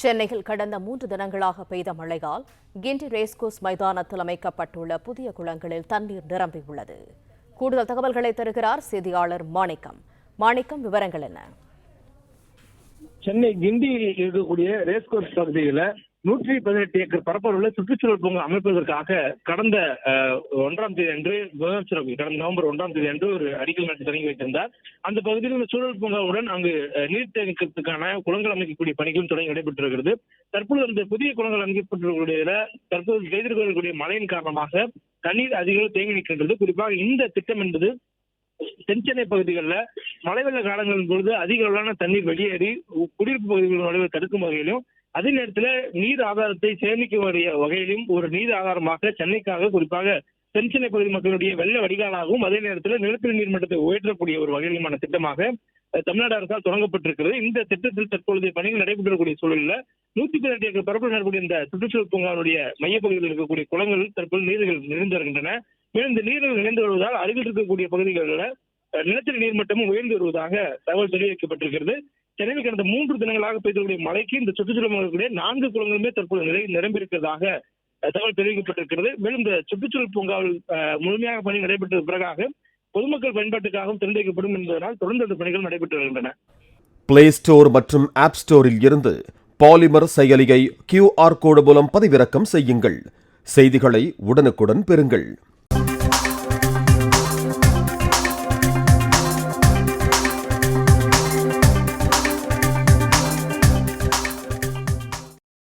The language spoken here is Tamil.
சென்னையில் கடந்த 3 தினங்களாக பெய்த மழையால் கிண்டி ரேஸ்கோர்ஸ் மைதானத்தில் அமைக்கப்பட்டுள்ள புதிய குளங்களில் தண்ணீர் நிரம்பியுள்ளது. கூடுதல் தகவல்களை தருகிறார் செய்தியாளர் மாணிக்கம். விவரங்கள் என்ன? சென்னை கிண்டியில் இருக்கக்கூடிய ரேஸ்கோர்ஸ் பகுதியில் 118 ஏக்கர் பரப்பளவுள்ள சுற்றுச்சூழல் பூங்கா அமைப்பதற்காக கடந்த 1ஆம் தேதி அன்று கடந்த நவம்பர் 1ஆம் தேதி அன்று ஒரு அடிக்கல் நாட்டி தொடங்கி வைத்திருந்தார். அந்த பகுதியில் உள்ள சூழல் பூங்காவுடன் அங்கு நீர் தேக்கத்துக்கான குளங்கள் அமைக்கக்கூடிய பணிகளும் தொடங்கி நடைபெற்றிருக்கிறது. தற்போது அந்த புதிய குளங்கள் அமைக்கப்பட்டிருக்கிற தற்போது எதிர்கொள்ளக்கூடிய மழையின் காரணமாக தண்ணீர் அதிகம் தேங்கி நிற்கின்றது. குறிப்பாக இந்த திட்டம் என்பது தென்சென்னை பகுதிகளில் மழை வெள்ள காலங்களின் பொழுது அதிக அளவிலான தண்ணீர் வெளியேறி குடியிருப்பு பகுதிகளின் நுழைவை தடுக்கும் வகையிலும் அதே நேரத்தில் நீர் ஆதாரத்தை சேமிக்க வேண்டிய வகையிலும் ஒரு நீர் ஆதாரமாக சென்னைக்காக குறிப்பாக தென்சென்னை பகுதி மக்களுடைய வெள்ள வடிகாலாகவும் அதே நேரத்தில் நிலத்தடி நீர் மட்டத்தை உயர்த்தக்கூடிய ஒரு வகையிலுமான திட்டமாக தமிழ்நாடு அரசால் தொடங்கப்பட்டிருக்கிறது. இந்த திட்டத்தில் தற்பொழுது பணிகள் நடைபெற்றக்கூடிய சூழலில் 118 ஏக்கர் பரப்பில் நடக்கக்கூடிய இந்த சுற்றுச்சூழல் பூங்காவுடைய மையப்பகுதியில் இருக்கக்கூடிய குளங்கள் தற்போது நீர்கள் நிறைந்து வருகின்றன. மேலும் இந்த நீர்கள் நிறைந்து வருவதால் அருகில் இருக்கக்கூடிய பகுதிகளில் நிலத்தடி நீர்மட்டமும் உயர்ந்து வருவதாக தகவல் தெரிவிக்கப்பட்டிருக்கிறது. சென்னையில் கடந்த 3 தினங்களாக பெய்தக்கூடிய மழைக்கு இந்த சுற்றுச்சூழல் 4 குளங்களுமே தற்போது நிரம்பியிருக்கிறதாக தகவல் தெரிவிக்கப்பட்டிருக்கிறது. மேலும் இந்த சுற்றுச்சூழல் பூங்காவில் முழுமையாக பணி நடைபெற்ற பிறகாக பொதுமக்கள் பயன்பாட்டுக்காகவும் திறந்து வைக்கப்படும் என்பதனால் தொடர்ந்து அந்த பணிகள் நடைபெற்று வருகின்றன. பிளே ஸ்டோர் மற்றும் ஆப் ஸ்டோரில் இருந்து பாலிமர் செயலியை QR கோடு மூலம் பதிவிறக்கம் செய்யுங்கள். செய்திகளை உடனுக்குடன் பெறுங்கள்.